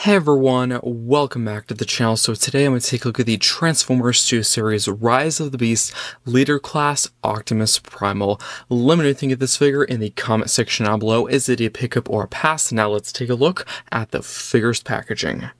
Hey everyone, welcome back to the channel. So today I'm going to take a look at the Transformers 2 series Rise of the Beast Leader Class Optimus Primal. Let me know what you think of this figure in the comment section down below. Is it a pickup or a pass? Now let's take a look at the figure's packaging.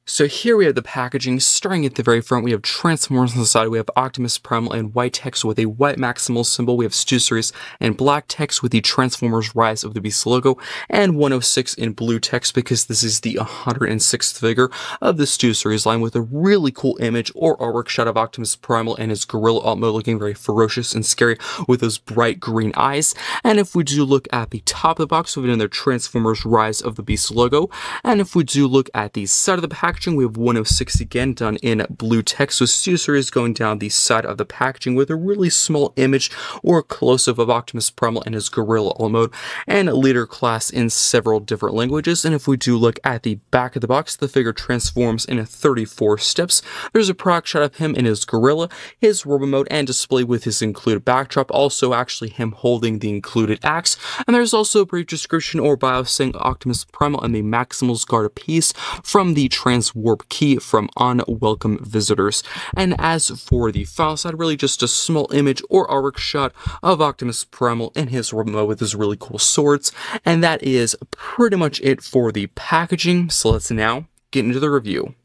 So here we have the packaging. Starting at the very front, we have Transformers on the side. We have Optimus Primal in white text with a white Maximal symbol. We have Stu Series in black text with the Transformers Rise of the Beast logo, and 106 in blue text because this is the 106th figure of the Stu Series line, with a really cool image or artwork shot of Optimus Primal and his gorilla alt mode looking very ferocious and scary with those bright green eyes. And if we do look at the top of the box, we have another Transformers Rise of the Beast logo. And if we do look at the side of the packaging, we have 106 again done in blue text with Stu Series going down the side of the packaging with a really small image or close-up of Optimus Primal and his gorilla alt mode, and leader class in several different languages. And if we do look at the back of the box, the figure transforms in 34 steps. There's a product shot of him in his gorilla, his robo mode, and display with his included backdrop, also actually him holding the included axe. And there's also a brief description or bio saying Optimus Primal and the Maximals guard a piece from the warp key from unwelcome visitors. And as for the file side, really just a small image or artwork shot of Optimus Primal in his robo mode with his really cool swords. And that is pretty much it for the packaging. So let's now get into the review.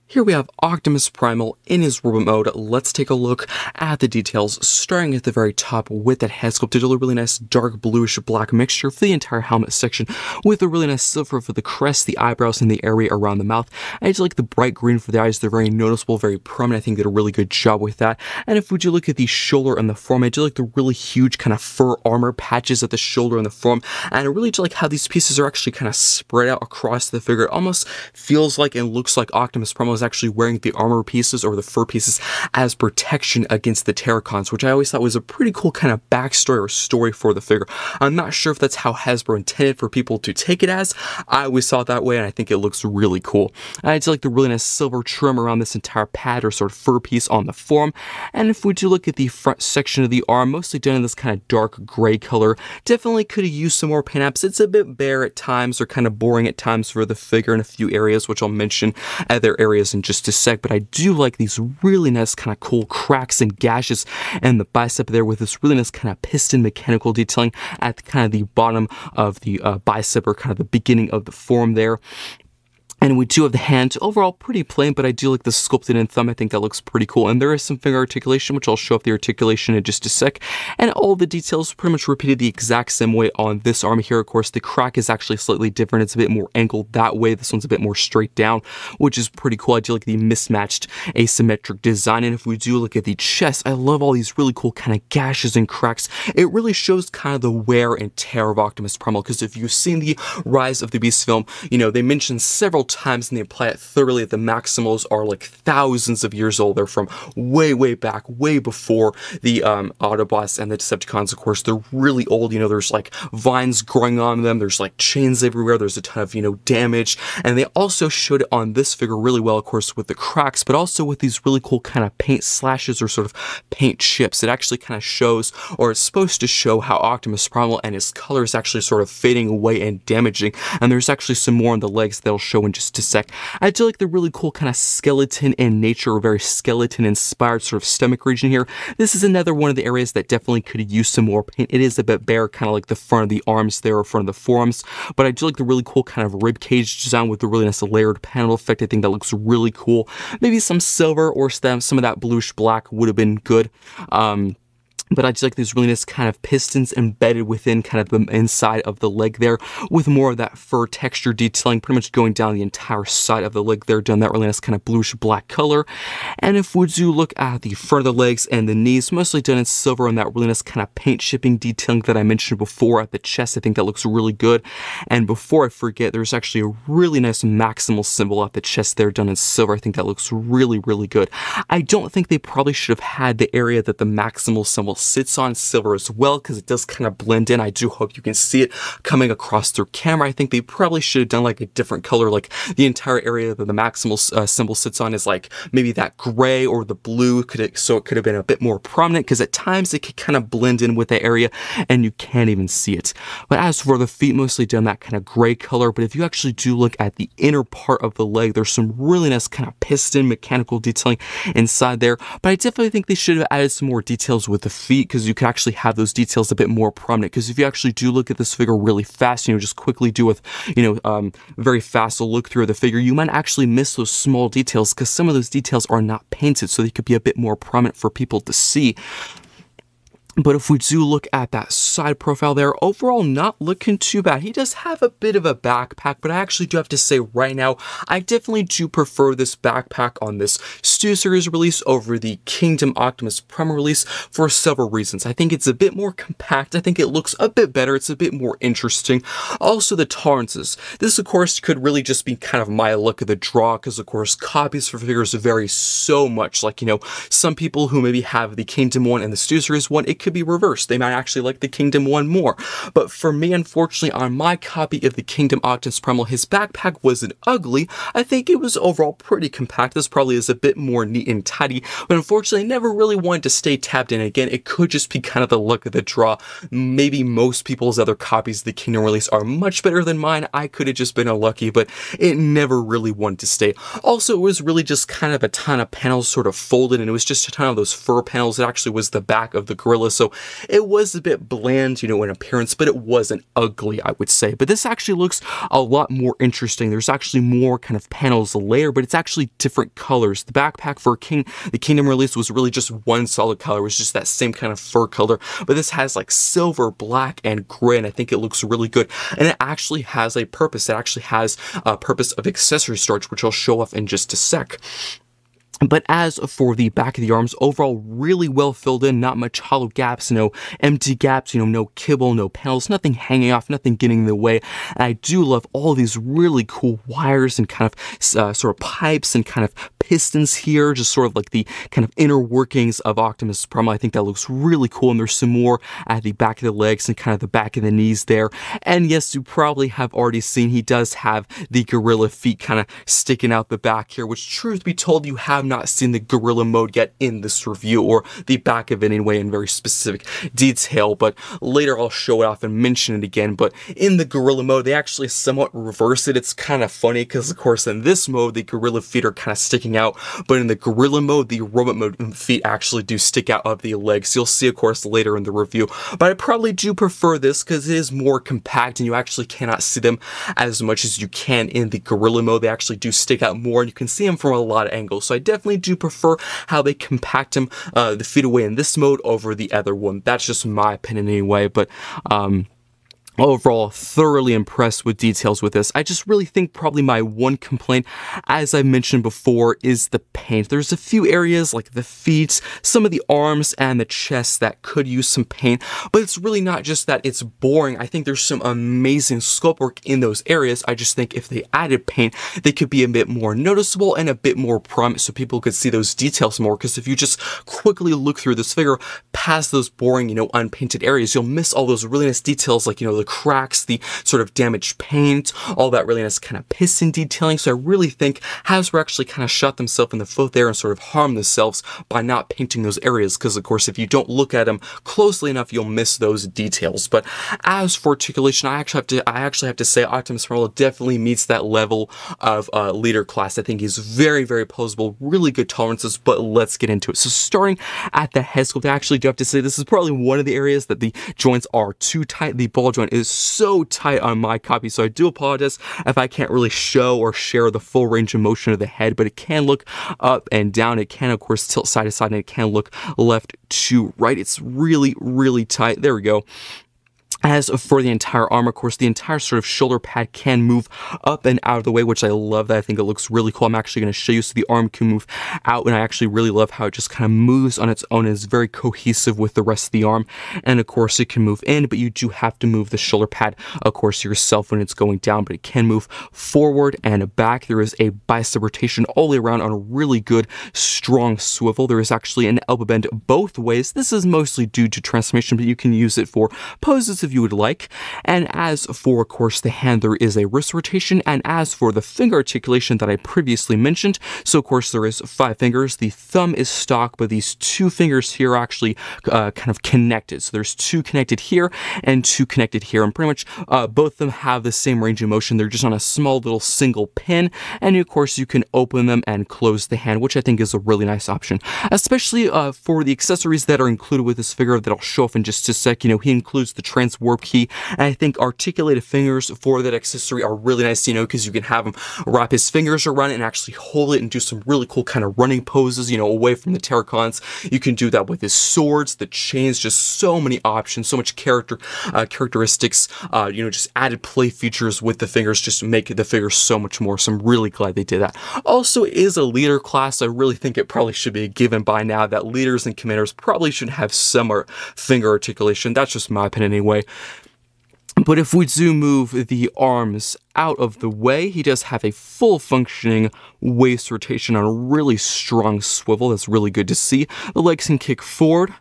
Here we have Optimus Primal in his robot mode. Let's take a look at the details, starting at the very top with that head sculpt. Did a really nice dark bluish black mixture for the entire helmet section, with a really nice silver for the crest, the eyebrows, and the area around the mouth. I just like the bright green for the eyes. They're very noticeable, very prominent. I think they did a really good job with that. And if we do look at the shoulder and the forearm, I do like the really huge kind of fur armor patches at the shoulder and the forearm. And I really do like how these pieces are actually kind of spread out across the figure. It almost feels like and looks like Optimus Primal is actually wearing the armor pieces or the fur pieces as protection against the Terracons, which I always thought was a pretty cool kind of backstory or story for the figure. I'm not sure if that's how Hasbro intended for people to take it as. I always saw it that way, and I think it looks really cool. I do like the really nice silver trim around this entire pad or sort of fur piece on the forearm. And if we do look at the front section of the arm, mostly done in this kind of dark gray color, definitely could have used some more paint apps. It's a bit bare at times or kind of boring at times for the figure in a few areas, which I'll mention other areas in just a sec, but I do like these really nice kind of cool cracks and gashes and the bicep there with this really nice kind of piston mechanical detailing at kind of the bottom of the bicep or kind of the beginning of the forearm there. And we do have the hand, overall pretty plain, but I do like the sculpted in thumb. I think that looks pretty cool. And there is some finger articulation, which I'll show off the articulation in just a sec. And all the details pretty much repeated the exact same way on this arm here. Of course, the crack is actually slightly different. It's a bit more angled that way. This one's a bit more straight down, which is pretty cool. I do like the mismatched asymmetric design. And if we do look at the chest, I love all these really cool kind of gashes and cracks. It really shows kind of the wear and tear of Optimus Primal, because if you've seen the Rise of the Beast film, you know, they mentioned several times and they apply it thoroughly that the Maximals are like thousands of years old. They're from way back, way before the Autobots and the Decepticons. Of course, they're really old. You know, there's like vines growing on them. There's like chains everywhere. There's a ton of, you know, damage. And they also showed it on this figure really well, of course, with the cracks, but also with these really cool kind of paint slashes or sort of paint chips. It actually kind of shows, or it's supposed to show, how Optimus Primal and his color is actually sort of fading away and damaging. And there's actually some more on the legs that'll show in just a sec. I do like the really cool kind of skeleton in nature, or very skeleton inspired sort of stomach region here. This is another one of the areas that definitely could use some more paint. It is a bit bare, kind of like the front of the arms there, or front of the forearms, but I do like the really cool kind of rib cage design with the really nice layered panel effect. I think that looks really cool. Maybe some silver or some of that bluish black would have been good. But I just like these really nice kind of pistons embedded within kind of the inside of the leg there, with more of that fur texture detailing pretty much going down the entire side of the leg there, done that really nice kind of bluish black color. And if we do look at the front of the legs and the knees, mostly done in silver, and that really nice kind of paint shipping detailing that I mentioned before at the chest, I think that looks really good. And before I forget, there's actually a really nice Maximal symbol at the chest there, done in silver. I think that looks really good. I don't think they probably should have had the area that the Maximal symbol Primal sits on, silver as well, because it does kind of blend in. I do hope you can see it coming across through camera. I think they probably should have done like a different color, like the entire area that the Maximal symbol sits on is like maybe that gray or the blue, so it could have been a bit more prominent, because at times it could kind of blend in with the area and you can't even see it. But as for the feet, mostly done that kind of gray color. But if you actually do look at the inner part of the leg, there's some really nice kind of piston mechanical detailing inside there. But I definitely think they should have added some more details with the feet, because you could actually have those details a bit more prominent. Because if you actually do look at this figure really fast, just quickly do with, very fast look through the figure, you might actually miss those small details, because some of those details are not painted, so they could be a bit more prominent for people to see. But if we do look at that side profile there, overall not looking too bad. He does have a bit of a backpack, but I actually do have to say right now, I definitely do prefer this backpack on this Studio Series release over the Kingdom Optimus Primal release for several reasons. I think it's a bit more compact. I think it looks a bit better. It's a bit more interesting. Also, the tolerances. This, of course, could really just be kind of my luck of the draw, because, of course, copies for figures vary so much. Like, some people who maybe have the Kingdom one and the Studio Series one, it could be reversed. They might actually like the Kingdom one more. But for me, unfortunately, on my copy of the Kingdom Optimus Primal, his backpack wasn't ugly. I think it was overall pretty compact. This probably is a bit more neat and tidy, but unfortunately, I never really wanted to stay tabbed in. Again, it could just be kind of the luck of the draw. Maybe most people's other copies of the Kingdom release are much better than mine. I could have just been unlucky, but it never really wanted to stay. Also, it was really just kind of a ton of panels sort of folded, and it was just a ton of those fur panels. It actually was the back of the gorilla, so it was a bit bland, in appearance, but it wasn't ugly, I would say. But this actually looks a lot more interesting. There's actually more kind of panels layered, but it's actually different colors. The backpack for the Kingdom release was really just one solid color. It was just that same kind of fur color, but this has like silver, black, and gray, and I think it looks really good. And it actually has a purpose. It actually has a purpose of accessory storage, which I'll show off in just a sec. But as for the back of the arms, overall really well filled in, not much hollow gaps, no empty gaps, no kibble, no panels, nothing hanging off, nothing getting in the way. And I do love all these really cool wires and kind of sort of pipes and kind of pistons here, just sort of like the kind of inner workings of Optimus Primal. I think that looks really cool, and there's some more at the back of the legs and kind of the back of the knees there. And yes, you probably have already seen he does have the gorilla feet kind of sticking out the back here, which, truth be told, you have not seen the gorilla mode yet in this review, or the back of it anyway in very specific detail, but later I'll show it off and mention it again. But in the gorilla mode, they actually somewhat reverse it. It's kind of funny because, of course, in this mode, the gorilla feet are kind of sticking out, but in the gorilla mode, the robot mode feet actually do stick out of the legs. You'll see, of course, later in the review, but I probably do prefer this because it is more compact and you actually cannot see them as much as you can in the gorilla mode. They actually do stick out more, and you can see them from a lot of angles, so I definitely do prefer how they compact them, the feet away in this mode over the other one. That's just my opinion anyway, but overall, thoroughly impressed with details with this. I just really think probably my one complaint, as I mentioned before, is the paint. There's a few areas like the feet, some of the arms, and the chest that could use some paint, but it's really not just that it's boring. I think there's some amazing sculpt work in those areas. I just think if they added paint, they could be a bit more noticeable and a bit more prominent so people could see those details more, because if you just quickly look through this figure past those boring, unpainted areas, you'll miss all those really nice details like, the cracks, the sort of damaged paint, all that really nice kind of piston detailing. So I really think Hasbro actually kind of shot themselves in the foot there and sort of harmed themselves by not painting those areas, because of course if you don't look at them closely enough, you'll miss those details. But as for articulation, I actually have to say Optimus Primal definitely meets that level of leader class. I think he's very, very posable, really good tolerances, but let's get into it. So starting at the head sculpt, I actually do have to say this is probably one of the areas that the joints are too tight. The ball joint is so tight on my copy, so I do apologize if I can't really show or share the full range of motion of the head, but it can look up and down. It can, of course, tilt side to side, and it can look left to right. It's really, really tight. There we go. As for the entire arm, of course, the entire sort of shoulder pad can move up and out of the way, which I love that. I think it looks really cool. I'm actually going to show you. So the arm can move out, and I actually really love how it just kind of moves on its own and is very cohesive with the rest of the arm. And of course, it can move in, but you do have to move the shoulder pad, of course, yourself when it's going down, but it can move forward and back. There is a bicep rotation all the way around on a really good, strong swivel. There is actually an elbow bend both ways. This is mostly due to transformation, but you can use it for poses if you would like. And as for, of course, the hand, there is a wrist rotation. And as for the finger articulation that I previously mentioned, so of course there is 5 fingers. The thumb is stock, but these 2 fingers here are actually kind of connected. So there's 2 connected here and 2 connected here, and pretty much both of them have the same range of motion. They're just on a small little single pin, and of course you can open them and close the hand, which I think is a really nice option, especially for the accessories that are included with this figure that I'll show off in just a sec. You know, he includes the trans warp key, and I think articulated fingers for that accessory are really nice, you know, because you can have him wrap his fingers around it and actually hold it and do some really cool kind of running poses, you know, away from the Terracons. You can do that with his swords, the chains, just so many options, so much characteristics, you know, just added play features with the fingers just make the figure so much more. So I'm really glad they did that. Also, it is a leader class. I really think it probably should be a given by now that leaders and commanders probably should have similar finger articulation. That's just my opinion anyway. But if we do move the arms out of the way, he does have a full functioning waist rotation on a really strong swivel. That's really good to see. The legs can kick forward,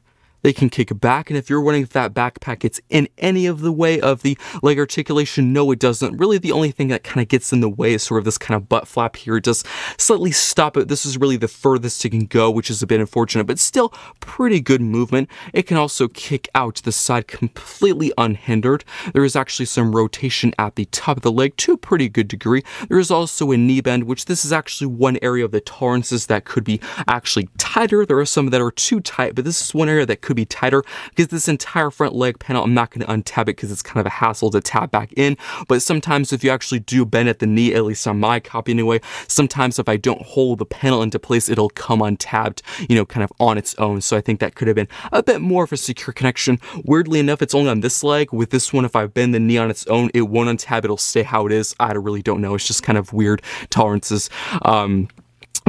they can kick back, and if you're wondering if that backpack gets in any of the way of the leg articulation, no, it doesn't. Really, the only thing that kind of gets in the way is sort of this kind of butt flap here. It does slightly stop it. This is really the furthest it can go, which is a bit unfortunate, but still pretty good movement. It can also kick out to the side completely unhindered. There is actually some rotation at the top of the leg to a pretty good degree. There is also a knee bend, which this is actually one area of the tolerances that could be actually tighter. There are some that are too tight, but this is one area that could be tighter because this entire front leg panel, I'm not going to untab it because it's kind of a hassle to tap back in, but sometimes if you actually do bend at the knee, at least on my copy anyway, sometimes if I don't hold the panel into place, it'll come untabbed, you know, kind of on its own. So I think that could have been a bit more of a secure connection. Weirdly enough, it's only on this leg. With this one, if I bend the knee on its own, it won't untab, it'll stay how it is. I really don't know. It's just kind of weird tolerances.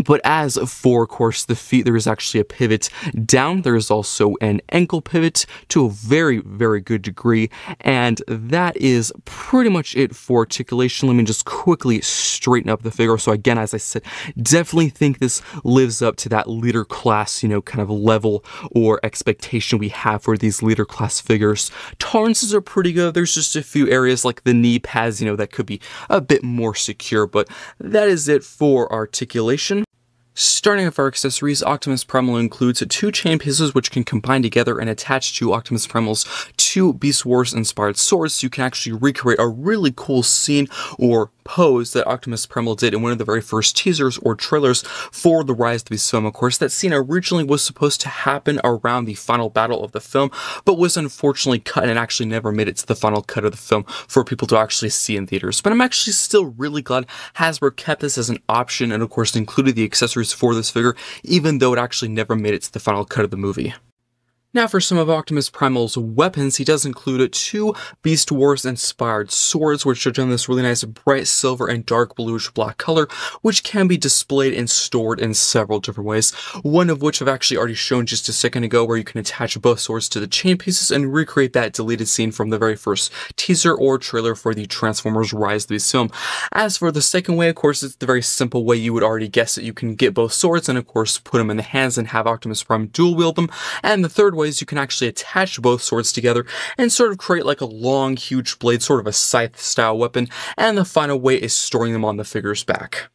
But as for, of course, the feet, there is actually a pivot down. There is also an ankle pivot to a very, very good degree. And that is pretty much it for articulation. Let me just quickly straighten up the figure. So again, as I said, definitely think this lives up to that leader class, you know, kind of level or expectation we have for these leader class figures. Tolerances are pretty good. There's just a few areas like the knee pads, you know, that could be a bit more secure. But that is it for articulation. Starting with our accessories, Optimus Primal includes 2 chain pieces which can combine together and attach to Optimus Primal's 2 Beast Wars inspired swords, so you can actually recreate a really cool scene or pose that Optimus Primal did in one of the very first teasers or trailers for the Rise of the Beast film. Of course, that scene originally was supposed to happen around the final battle of the film, but was unfortunately cut and actually never made it to the final cut of the film for people to actually see in theaters. But I'm actually still really glad Hasbro kept this as an option and of course included the accessories for this figure, even though it actually never made it to the final cut of the movie. Now for some of Optimus Primal's weapons, he does include 2 Beast Wars inspired swords, which are done in this really nice bright silver and dark bluish black color, which can be displayed and stored in several different ways. One of which I've actually already shown just a second ago, where you can attach both swords to the chain pieces and recreate that deleted scene from the very first teaser or trailer for the Transformers Rise of the Beast film. As for the second way, of course, it's the very simple way you would already guess it. You can get both swords and of course put them in the hands and have Optimus Prime dual wield them. And the third way is you can actually attach both swords together and sort of create like a long, huge blade, sort of a scythe style weapon. And the final way is storing them on the figure's back.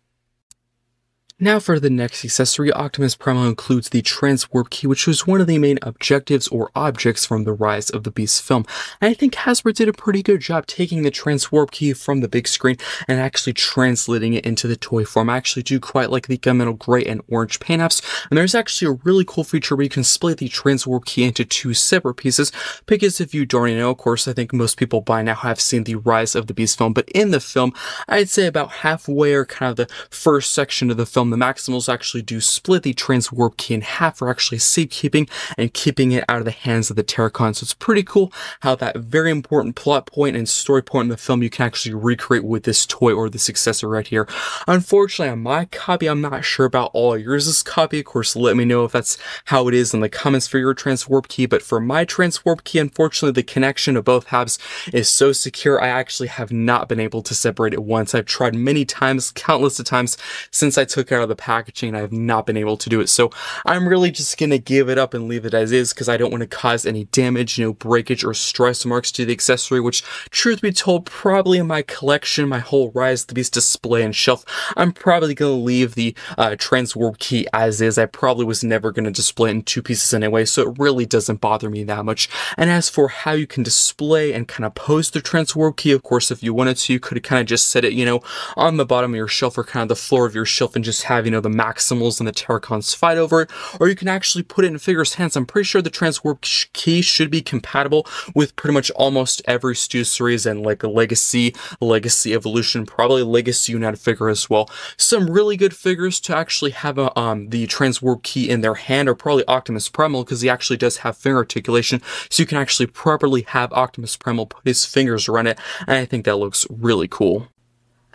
Now for the next accessory, Optimus Primal includes the Trans Warp Key, which was one of the main objectives or objects from the Rise of the Beast film. And I think Hasbro did a pretty good job taking the Trans Warp Key from the big screen and actually translating it into the toy form. I actually do quite like the gunmetal gray and orange paint apps, and there's actually a really cool feature where you can split the Trans Warp Key into 2 separate pieces, because if you don't know, of course, I think most people by now have seen the Rise of the Beast film, but in the film, I'd say about halfway or kind of the first section of the film, the Maximals actually do split the Transwarp Key in half for actually safekeeping and keeping it out of the hands of the Terracons. So it's pretty cool how that very important plot point and story point in the film you can actually recreate with this toy or this accessory right here. Unfortunately, on my copy, I'm not sure about all yours' copy. Of course, let me know if that's how it is in the comments for your Transwarp Key. But for my Transwarp Key, unfortunately, the connection of both halves is so secure, I actually have not been able to separate it once. I've tried many times, countless of times since I took it out of the packaging, and I have not been able to do it. So I'm really just going to give it up and leave it as is because I don't want to cause any damage, breakage or stress marks to the accessory, which, truth be told, probably in my collection, my whole Rise of the Beast display and shelf, I'm probably going to leave the Transwarp Key as is. I probably was never going to display it in two pieces anyway, so it really doesn't bother me that much. And as for how you can display and kind of pose the Transwarp Key, of course, if you wanted to, you could kind of just set it, on the bottom of your shelf or kind of the floor of your shelf and just have, the Maximals and the Terracons fight over it. Or you can actually put it in figures' hands. I'm pretty sure the Transwarp Key should be compatible with pretty much almost every Stu series and like a Legacy Evolution, probably Legacy United figure as well. Some really good figures to actually have the Transwarp Key in their hand are probably Optimus Primal, because he actually does have finger articulation, so you can actually properly have Optimus Primal put his fingers around it, and I think that looks really cool.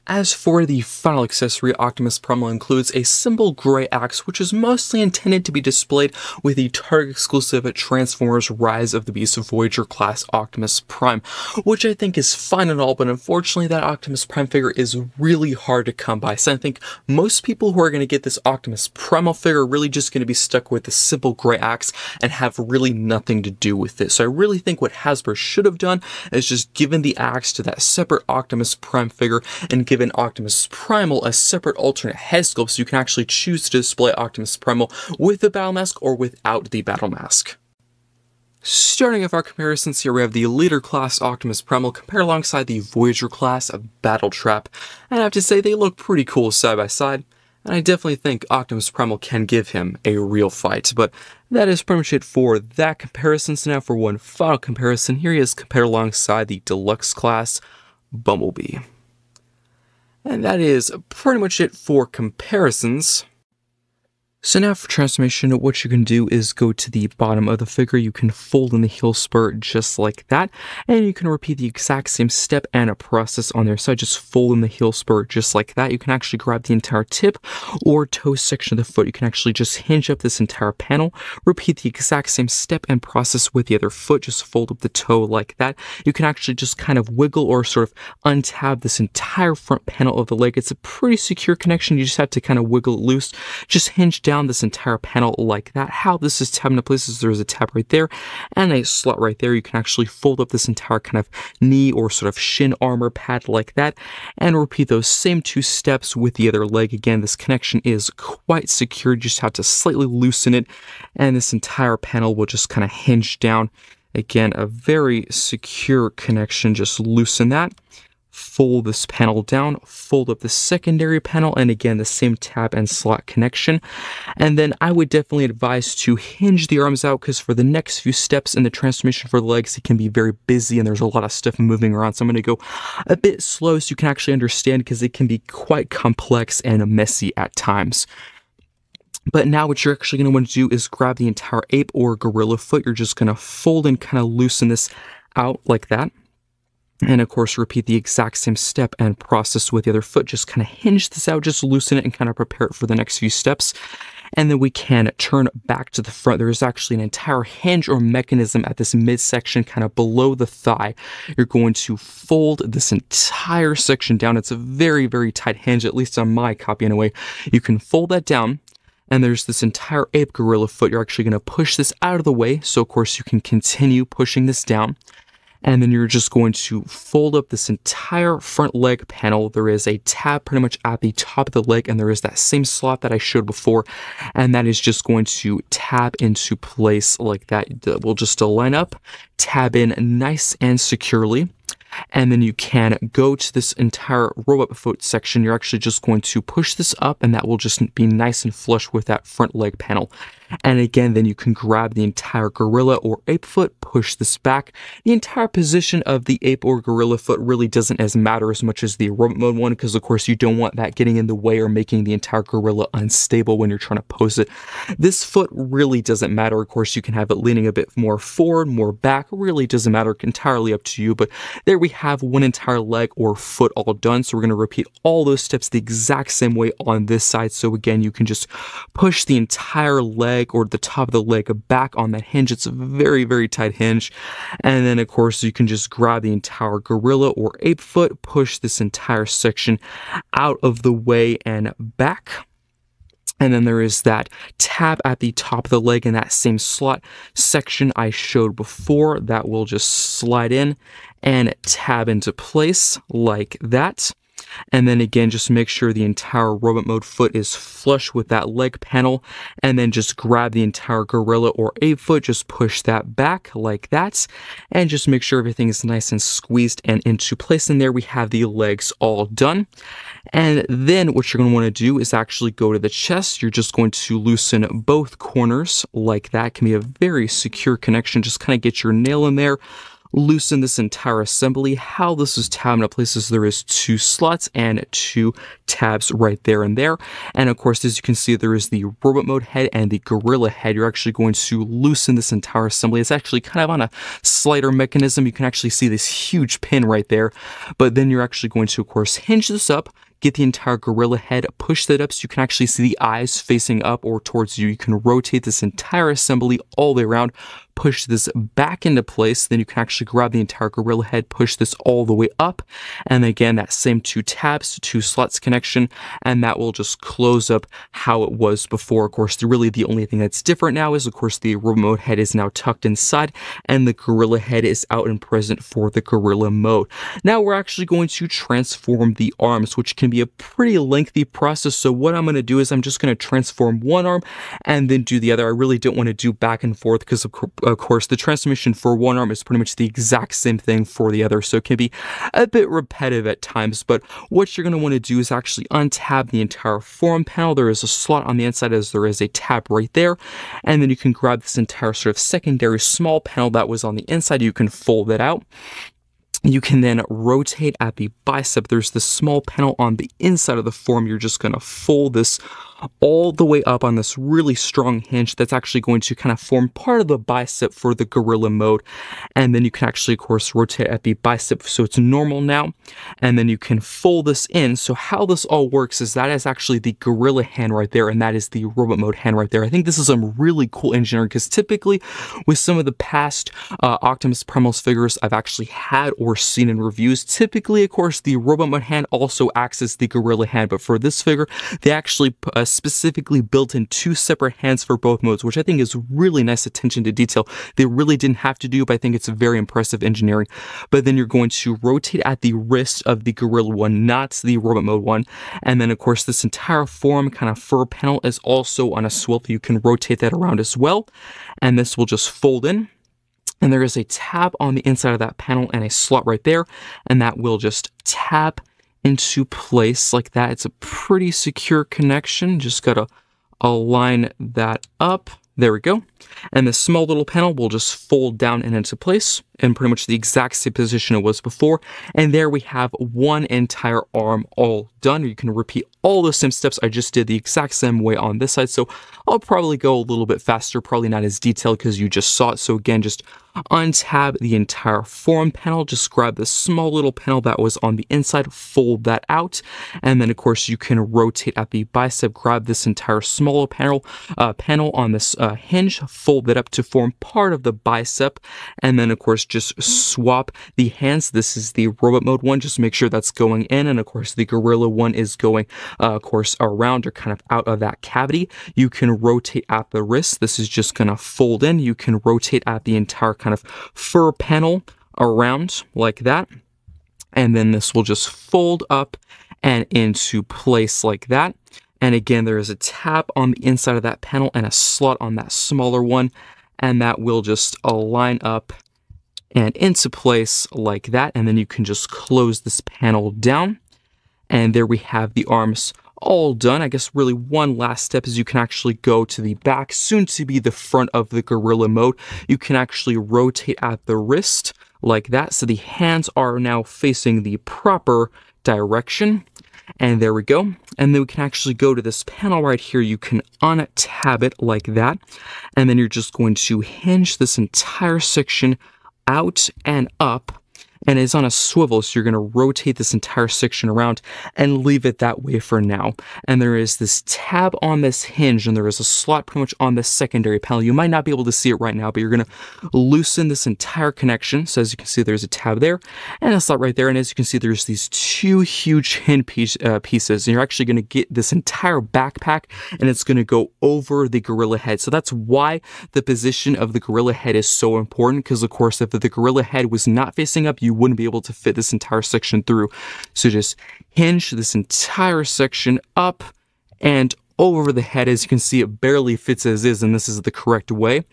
As for the final accessory, Optimus Primal includes a simple gray axe, which is mostly intended to be displayed with the Target exclusive Transformers Rise of the Beast Voyager class Optimus Prime, which I think is fine and all, but unfortunately that Optimus Prime figure is really hard to come by. So I think most people who are going to get this Optimus Primal figure are really just going to be stuck with the simple gray axe and have really nothing to do with it. So I really think what Hasbro should have done is just given the axe to that separate Optimus Prime figure and given Optimus Primal a separate alternate head sculpt, so you can actually choose to display Optimus Primal with the battle mask or without the battle mask. Starting off our comparisons here, we have the Leader class Optimus Primal compared alongside the Voyager class Battle Trap, and I have to say they look pretty cool side by side, and I definitely think Optimus Primal can give him a real fight. But that is pretty much it for that comparison. So now for one final comparison, here he is compared alongside the Deluxe class Bumblebee. And that is pretty much it for comparisons. So now for transformation, what you can do is go to the bottom of the figure. You can fold in the heel spur just like that, and you can repeat the exact same step and a process on there. So I just fold in the heel spur just like that. You can actually grab the entire tip or toe section of the foot. You can actually just hinge up this entire panel, repeat the exact same step and process with the other foot. Just fold up the toe like that. You can actually just kind of wiggle or sort of untab this entire front panel of the leg. It's a pretty secure connection. You just have to kind of wiggle it loose. Just hinge down this entire panel like that. How this is tabbed into place is there's a tab right there and a slot right there. You can actually fold up this entire kind of knee or sort of shin armor pad like that and repeat those same two steps with the other leg. Again, this connection is quite secure. You just have to slightly loosen it and this entire panel will just kind of hinge down. Again, a very secure connection. Just loosen that. Fold this panel down, fold up the secondary panel, and again, the same tab and slot connection. And then I would definitely advise to hinge the arms out, because for the next few steps in the transformation for the legs, it can be very busy and there's a lot of stuff moving around. So I'm going to go a bit slow so you can actually understand, because it can be quite complex and messy at times. But now what you're actually going to want to do is grab the entire ape or gorilla foot. You're just going to fold and kind of loosen this out like that. And of course, repeat the exact same step and process with the other foot. Just kind of hinge this out, just loosen it and kind of prepare it for the next few steps. And then we can turn back to the front. There is actually an entire hinge or mechanism at this midsection, kind of below the thigh. You're going to fold this entire section down. It's a very, very tight hinge, at least on my copy anyway. You can fold that down. And there's this entire ape gorilla foot. You're actually going to push this out of the way. So of course you can continue pushing this down. And then you're just going to fold up this entire front leg panel. There is a tab pretty much at the top of the leg, and there is that same slot that I showed before. And that is just going to tab into place like that. We'll just line up, tab in nice and securely. And then you can go to this entire robot foot section. You're actually just going to push this up, and that will just be nice and flush with that front leg panel. And again, then you can grab the entire gorilla or ape foot, push this back. The entire position of the ape or gorilla foot really doesn't matter as much as the robot mode one, because of course you don't want that getting in the way or making the entire gorilla unstable when you're trying to pose it. This foot really doesn't matter. Of course, you can have it leaning a bit more forward, more back. It really doesn't matter, entirely up to you. But there we have one entire leg or foot all done. So we're going to repeat all those steps the exact same way on this side. So again, you can just push the entire leg or the top of the leg back on that hinge. It's a very, very tight hinge. And then of course you can just grab the entire gorilla or ape foot, push this entire section out of the way and back. And then there is that tab at the top of the leg in that same slot section I showed before that will just slide in and tab into place like that. And then again, just make sure the entire robot mode foot is flush with that leg panel, and then just grab the entire gorilla or ape foot, just push that back like that, and just make sure everything is nice and squeezed and into place. And there we have the legs all done. And then what you're going to want to do is actually go to the chest. You're just going to loosen both corners like that. It can be a very secure connection. Just kind of get your nail in there. Loosen this entire assembly. How this is tabbed into places, there is 2 slots and 2 tabs right there and there. And of course, as you can see, there is the robot mode head and the gorilla head. You're actually going to loosen this entire assembly. It's actually kind of on a slider mechanism. You can actually see this huge pin right there. But then you're actually going to, of course, hinge this up, get the entire gorilla head, push that up so you can actually see the eyes facing up or towards you. You can rotate this entire assembly all the way around, push this back into place. Then you can actually grab the entire gorilla head, push this all the way up. And again, that same 2 tabs, 2 slots connection, and that will just close up how it was before. Of course, really the only thing that's different now is, of course, the remote head is now tucked inside and the gorilla head is out and present for the gorilla mode. Now we're actually going to transform the arms, which can be a pretty lengthy process. So what I'm going to do is I'm just going to transform one arm and then do the other. I really don't want to do back and forth because of course the transformation for one arm is pretty much the exact same thing for the other, so it can be a bit repetitive at times. But what you're going to want to do is actually untab the entire form panel. There is a slot on the inside as there is a tab right there, and then you can grab this entire sort of secondary small panel that was on the inside. You can fold it out. You can then rotate at the bicep. There's this small panel on the inside of the form. You're just going to fold this all the way up on this really strong hinge that's actually going to kind of form part of the bicep for the gorilla mode. And then you can actually, of course, rotate at the bicep so it's normal now. And then you can fold this in. So how this all works is that is actually the gorilla hand right there, and that is the robot mode hand right there. I think this is some really cool engineering because typically with some of the past Optimus Primal's figures I've actually had or seen in reviews, typically, of course, the robot mode hand also acts as the gorilla hand. But for this figure, they actually specifically built in 2 separate hands for both modes, which I think is really nice attention to detail. They really didn't have to do, but I think it's very impressive engineering. But then you're going to rotate at the wrist of the gorilla one, not the robot mode one. And then of course this entire form kind of fur panel is also on a swivel. You can rotate that around as well. And this will just fold in. And there is a tab on the inside of that panel and a slot right there. And that will just tab into place like that. It's a pretty secure connection. Just gotta align that up. There we go. And the small little panel will just fold down and into place in pretty much the exact same position it was before. And there we have one entire arm all done. You can repeat all the same steps I just did the exact same way on this side. So I'll probably go a little bit faster, probably not as detailed because you just saw it. So again, just untab the entire form panel, just grab the small little panel that was on the inside, fold that out, and then of course you can rotate at the bicep, grab this entire smaller panel on this hinge, fold it up to form part of the bicep, and then of course just swap the hands. This is the robot mode one, just make sure that's going in, and of course the gorilla one is going of course around or kind of out of that cavity. You can rotate at the wrist. This is just gonna fold in. You can rotate at the entire kind of fur panel around like that, and then this will just fold up and into place like that. And again, there is a tab on the inside of that panel and a slot on that smaller one, and that will just align up and into place like that. And then you can just close this panel down, and there we have the arms all done. I guess really one last step is you can actually go to the back, soon to be the front of the gorilla mode. You can actually rotate at the wrist like that, so the hands are now facing the proper direction. And there we go. And then we can actually go to this panel right here. You can untab it like that. And then you're just going to hinge this entire section out and up. And it's on a swivel, so you're going to rotate this entire section around and leave it that way for now. And there is this tab on this hinge, and there is a slot pretty much on this secondary panel. You might not be able to see it right now, but you're going to loosen this entire connection. So as you can see, there's a tab there and a slot right there. And as you can see, there's these two huge hinge pieces. And you're actually going to get this entire backpack, and it's going to go over the gorilla head. So that's why the position of the gorilla head is so important, because of course, if the gorilla head was not facing up, you wouldn't be able to fit this entire section through. So just hinge this entire section up and over the head. As you can see, it barely fits as is, and this is the correct way.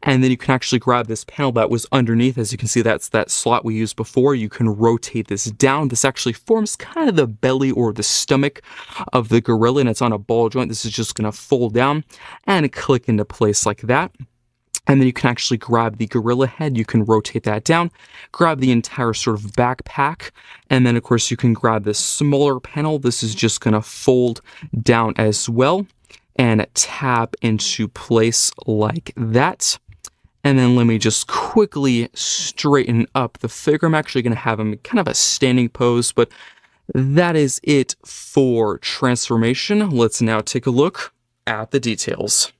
And then you can actually grab this panel that was underneath. As you can see, that's that slot we used before. You can rotate this down. This actually forms kind of the belly or the stomach of the gorilla, and it's on a ball joint. This is just going to fold down and click into place like that. And then you can actually grab the gorilla head, you can rotate that down, grab the entire sort of backpack, and then of course you can grab this smaller panel. This is just going to fold down as well and tab into place like that. And then let me just quickly straighten up the figure. I'm actually going to have him kind of a standing pose, but that is it for transformation. Let's now take a look at the details.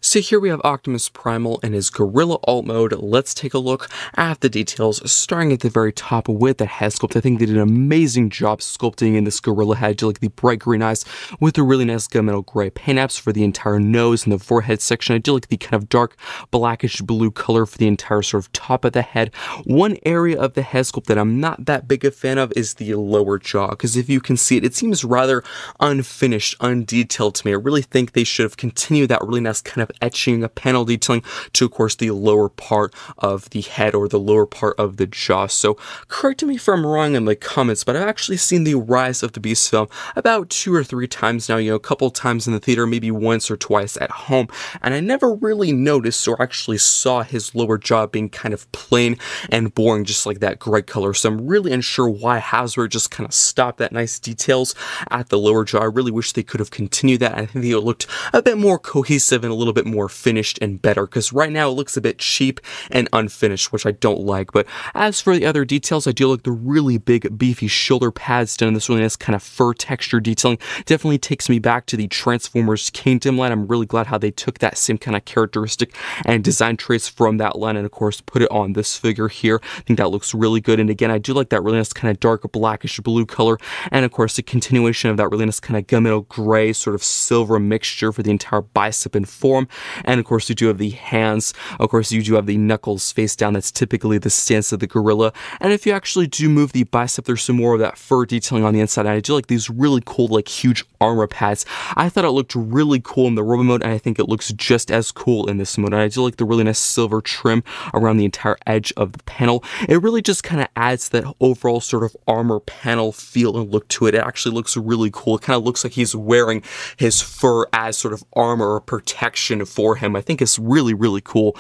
So here we have Optimus Primal in his Gorilla Alt mode. Let's take a look at the details, starting at the very top with the head sculpt. I think they did an amazing job sculpting in this gorilla head. I do like the bright green eyes with the really nice gunmetal gray paint apps for the entire nose and the forehead section. I do like the kind of dark blackish blue color for the entire sort of top of the head. One area of the head sculpt that I'm not that big a fan of is the lower jaw, because if you can see it, it seems rather unfinished, undetailed to me. I really think they should have continued that really nice kind of etching, a panel detailing to, of course, the lower part of the head or the lower part of the jaw. So correct me if I'm wrong in the comments, but I've actually seen the Rise of the Beast film about 2 or 3 times now, a couple times in the theater, maybe once or twice at home, and I never really noticed or actually saw his lower jaw being kind of plain and boring, just like that gray color. So I'm really unsure why Hasbro just kind of stopped that nice details at the lower jaw. I really wish they could have continued that. I think it looked a bit more cohesive and a little bit more finished and better, because right now it looks a bit cheap and unfinished, which I don't like. But as for the other details, I do like the really big beefy shoulder pads done in this really nice kind of fur texture detailing. Definitely takes me back to the Transformers Kingdom line. I'm really glad how they took that same kind of characteristic and design traits from that line and of course put it on this figure here. I think that looks really good. And again, I do like that really nice kind of dark blackish blue color, and of course the continuation of that really nice kind of gunmetal gray sort of silver mixture for the entire bicep and forearm. And of course you do have the hands. Of course you do have the knuckles face down. That's typically the stance of the gorilla. And if you actually do move the bicep, there's some more of that fur detailing on the inside. And I do like these really cool, like huge armor pads. I thought it looked really cool in the Robo mode, and I think it looks just as cool in this mode. And I do like the really nice silver trim around the entire edge of the panel. It really just kind of adds that overall sort of armor panel feel and look to it. It actually looks really cool. It kind of looks like he's wearing his fur as sort of armor or protection for him. I think it's really, really cool.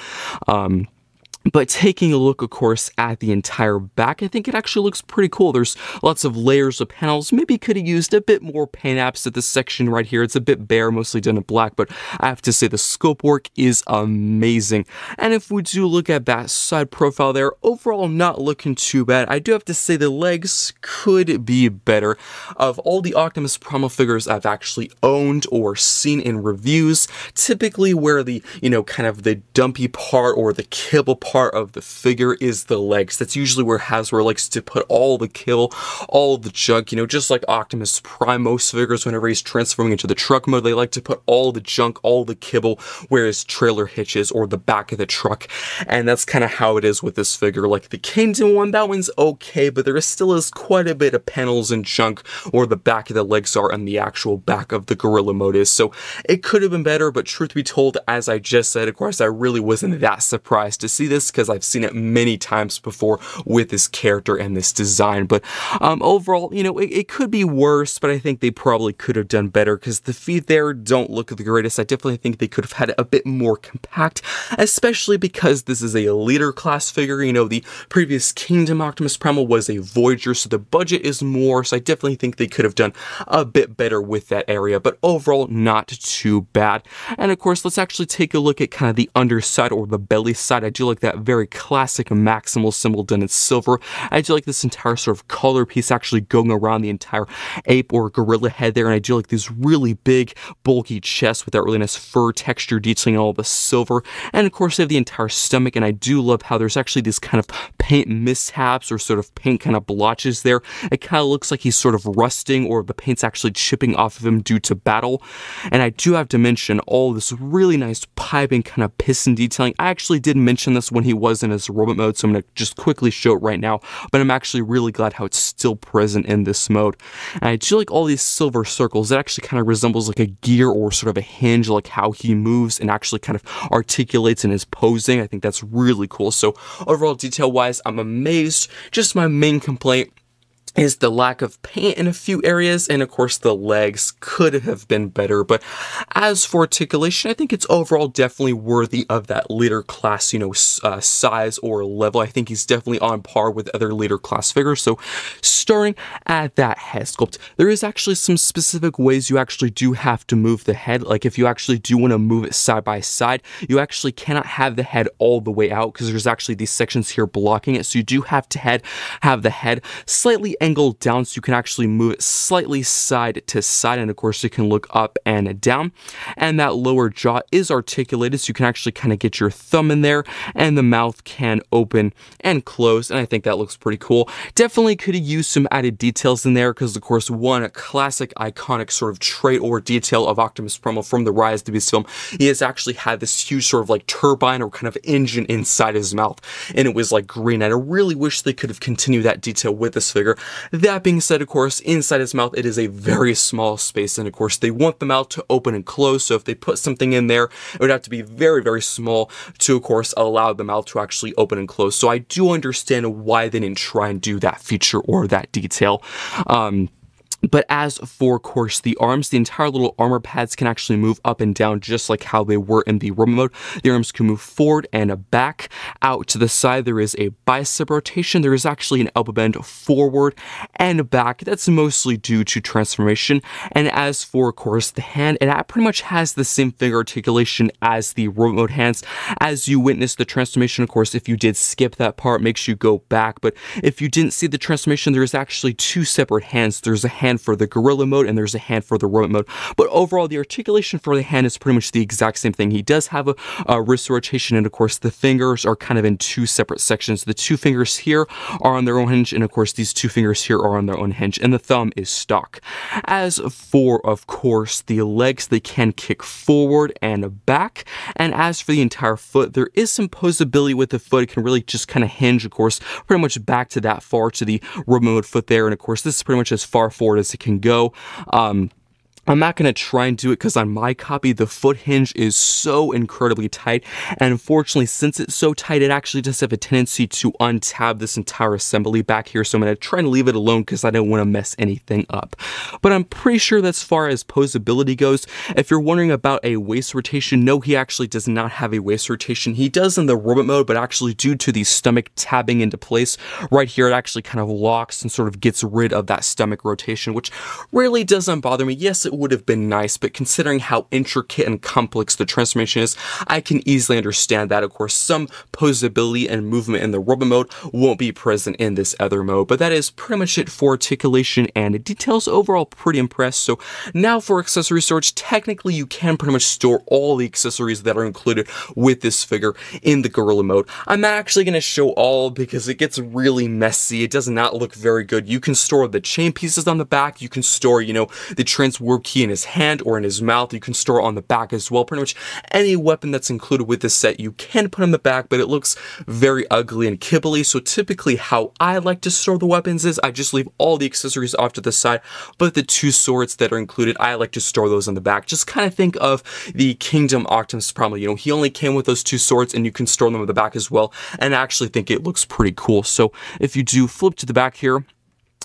But taking a look, of course, at the entire back, I think it actually looks pretty cool. There's lots of layers of panels. Maybe could have used a bit more paint apps at this section right here. It's a bit bare, mostly done in black, but I have to say the scope work is amazing. And if we do look at that side profile there, overall not looking too bad. I do have to say the legs could be better. Of all the Optimus Primal figures I've actually owned or seen in reviews, typically where the, kind of the dumpy part or the kibble part of the figure is the legs. That's usually where Hasbro likes to put all the kill, all the junk, just like Optimus Prime. Most figures, whenever he's transforming into the truck mode, they like to put all the junk, all the kibble where his trailer hitches or the back of the truck. And that's kind of how it is with this figure. Like the Kingdom one, that one's okay, but there still is quite a bit of panels and junk where the back of the legs are and the actual back of the gorilla mode is. So it could have been better, but truth be told, as I just said, of course, I really wasn't that surprised to see this. just because I've seen it many times before with this character and this design. But overall, you know, it could be worse, but I think they probably could have done better because the feet there don't look the greatest. I definitely think they could have had it a bit more compact, especially because this is a leader class figure. You know, the previous Kingdom Optimus Primal was a Voyager, so the budget is more, so I definitely think they could have done a bit better with that area, but overall, not too bad. And of course, let's actually take a look at kind of the underside or the belly side. I do like that very classic Maximal symbol done in silver. I do like this entire sort of color piece actually going around the entire ape or gorilla head there, and I do like these really big, bulky chests with that really nice fur texture detailing all the silver. And of course, they have the entire stomach, and I do love how there's actually these kind of paint mishaps or sort of paint kind of blotches there. It kind of looks like he's sort of rusting, or the paint's actually chipping off of him due to battle. And I do have to mention all this really nice piping kind of piston detailing. I actually did mention this when he was in his robot mode, so I'm going to just quickly show it right now, but I'm actually really glad how it's still present in this mode. And I do like all these silver circles. It actually kind of resembles like a gear or sort of a hinge, like how he moves and actually kind of articulates in his posing. I think that's really cool. So overall, detail wise, I'm amazed. Just my main complaint is the lack of paint in a few areas, and of course the legs could have been better. But as for articulation, I think it's overall definitely worthy of that leader class, you know, size or level. I think he's definitely on par with other leader class figures. So starting at that head sculpt, there is actually some specific ways you actually do have to move the head. Like if you actually do want to move it side by side, you actually cannot have the head all the way out because there's actually these sections here blocking it. So you do have to have the head slightly angled down so you can actually move it slightly side to side, and of course you can look up and down. And that lower jaw is articulated so you can actually kind of get your thumb in there, and the mouth can open and close, and I think that looks pretty cool. Definitely could have used some added details in there because of course one classic iconic sort of trait or detail of Optimus Primal from the Rise of the Beast film, he has actually had this huge sort of like turbine or kind of engine inside his mouth, and it was like green. And I really wish they could have continued that detail with this figure. That being said, of course, inside his mouth, it is a very small space, and of course, they want the mouth to open and close, so if they put something in there, it would have to be very, very small to, of course, allow the mouth to actually open and close. So I do understand why they didn't try and do that feature or that detail. But as for, of course, the arms, the entire little armor pads can actually move up and down just like how they were in the robot mode. The arms can move forward and back. Out to the side, there is a bicep rotation. There is actually an elbow bend forward and back. That's mostly due to transformation. And as for, of course, the hand, it pretty much has the same finger articulation as the robot mode hands. As you witness the transformation, of course, if you did skip that part, makes you go back. But if you didn't see the transformation, there is actually two separate hands. There's a hand for the gorilla mode and there's a hand for the robot mode, but overall the articulation for the hand is pretty much the exact same thing. He does have a wrist rotation, and of course the fingers are kind of in two separate sections. The two fingers here are on their own hinge, and of course these two fingers here are on their own hinge, and the thumb is stock. As for, of course, the legs, they can kick forward and back, and as for the entire foot, there is some posability with the foot. It can really just kind of hinge, of course, pretty much back to that far to the robot mode foot there, and of course this is pretty much as far forward as it can go. I'm not going to try and do it because on my copy, the foot hinge is so incredibly tight. And unfortunately, since it's so tight, it actually does have a tendency to untab this entire assembly back here. So I'm going to try and leave it alone because I don't want to mess anything up. But I'm pretty sure that as far as posability goes, if you're wondering about a waist rotation, no, he actually does not have a waist rotation. He does in the robot mode, but actually due to the stomach tabbing into place right here, it actually kind of locks and sort of gets rid of that stomach rotation, which really doesn't bother me. Yes, it would have been nice, but considering how intricate and complex the transformation is, I can easily understand that. Of course, some posability and movement in the robot mode won't be present in this other mode, but that is pretty much it for articulation and details. Overall, pretty impressed. So now for accessory storage, technically you can pretty much store all the accessories that are included with this figure in the gorilla mode. I'm not actually going to show all because it gets really messy. It does not look very good. You can store the chain pieces on the back. You can store, you know, the transwarp key in his hand or in his mouth. You can store it on the back as well. Pretty much any weapon that's included with this set you can put on the back, but it looks very ugly and kibbly. So typically how I like to store the weapons is I just leave all the accessories off to the side, but the 2 swords that are included, I like to store those on the back. Just kind of think of the Kingdom Optimus Primal. You know, he only came with those 2 swords and you can store them on the back as well. And I actually think it looks pretty cool. So if you do flip to the back here,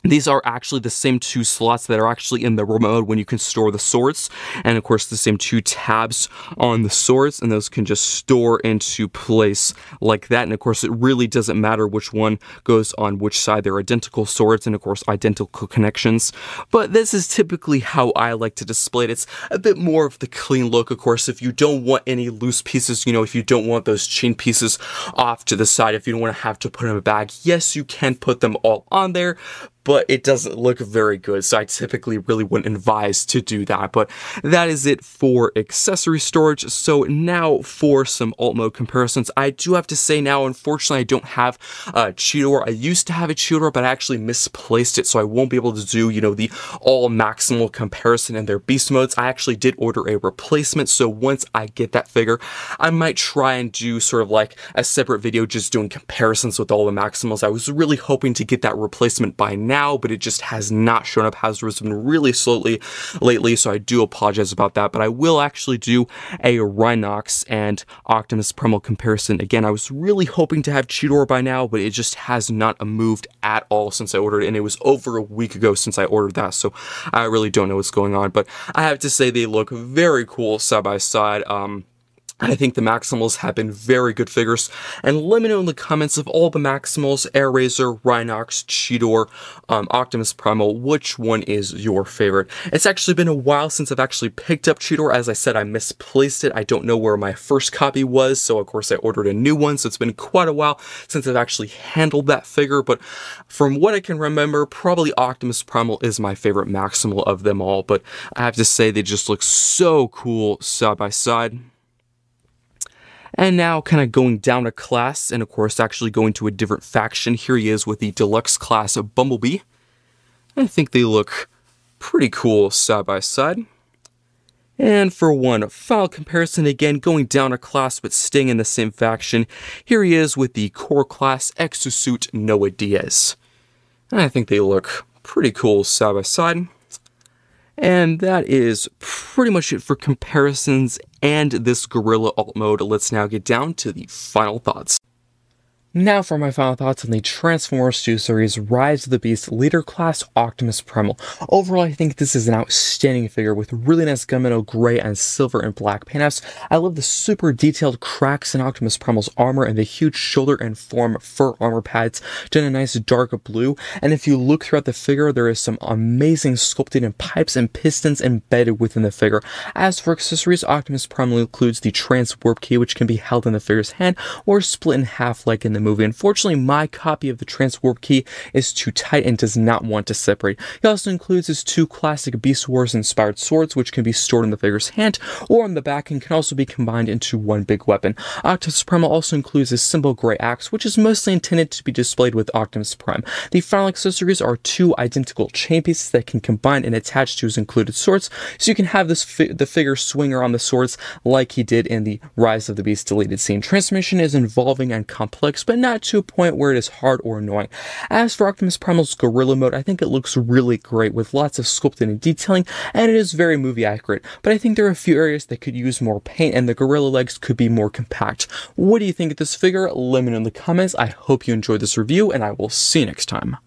these are actually the same 2 slots that are actually in the remote when you can store the swords. And of course, the same 2 tabs on the swords, and those can just store into place like that. And of course, it really doesn't matter which one goes on which side. They're identical swords and of course, identical connections. But this is typically how I like to display it. It's a bit more of the clean look. Of course, if you don't want any loose pieces, you know, if you don't want those chain pieces off to the side, if you don't want to have to put them in a bag, yes, you can put them all on there, but it doesn't look very good, so I typically really wouldn't advise to do that. But that is it for accessory storage. So now for some alt mode comparisons. I do have to say now, unfortunately, I don't have a Cheetor. I used to have a Cheetor, but I actually misplaced it, so I won't be able to do, you know, the all maximal comparison in their beast modes. I actually did order a replacement, so once I get that figure, I might try and do sort of like a separate video just doing comparisons with all the maximals. I was really hoping to get that replacement by now, but it just has not shown up. Hasbro's been really slowly lately, so I do apologize about that. But I will actually do a Rhinox and Optimus Primal comparison. Again, I was really hoping to have Cheetor by now, but it just has not moved at all since I ordered it, and it was over a week ago since I ordered that, so I really don't know what's going on. But I have to say they look very cool side by side. I think the Maximals have been very good figures, and let me know in the comments of all the Maximals, Airazor, Rhinox, Cheetor, Optimus Primal, which one is your favorite? It's actually been a while since I've actually picked up Cheetor. As I said, I misplaced it. I don't know where my first copy was, so of course I ordered a new one, so it's been quite a while since I've actually handled that figure, but from what I can remember, probably Optimus Primal is my favorite Maximal of them all, but I have to say they just look so cool side by side. And now kind of going down a class, and of course actually going to a different faction. Here he is with the deluxe class of Bumblebee. I think they look pretty cool side by side. And for one final comparison, again going down a class but staying in the same faction, here he is with the core class Exosuit Noah Diaz. And I think they look pretty cool side by side. And that is pretty much it for comparisons and this Gorilla alt mode. Let's now get down to the final thoughts. Now for my final thoughts on the Transformers 2 series Rise of the Beast Leader Class Optimus Primal. Overall, I think this is an outstanding figure with really nice gunmetal gray and silver and black paintouts. I love the super detailed cracks in Optimus Primal's armor and the huge shoulder and forearm fur armor pads done in a nice dark blue. And if you look throughout the figure, there is some amazing sculpted in pipes and pistons embedded within the figure. As for accessories, Optimus Primal includes the Trans Warp Key, which can be held in the figure's hand or split in half like in the movie. Unfortunately, my copy of the Trans Warp Key is too tight and does not want to separate. He also includes his 2 classic Beast Wars inspired swords, which can be stored in the figure's hand or on the back and can also be combined into one big weapon. Optimus Primal also includes his simple gray axe, which is mostly intended to be displayed with Optimus Prime. The final accessories are 2 identical chain pieces that can combine and attach to his included swords, so you can have the figure swing around the swords like he did in the Rise of the Beast deleted scene. Transformation is involving and complex, but not to a point where it is hard or annoying. As for Optimus Primal's Gorilla mode, I think it looks really great with lots of sculpting and detailing, and it is very movie accurate, but I think there are a few areas that could use more paint and the gorilla legs could be more compact. What do you think of this figure? Let me know in the comments. I hope you enjoyed this review, and I will see you next time.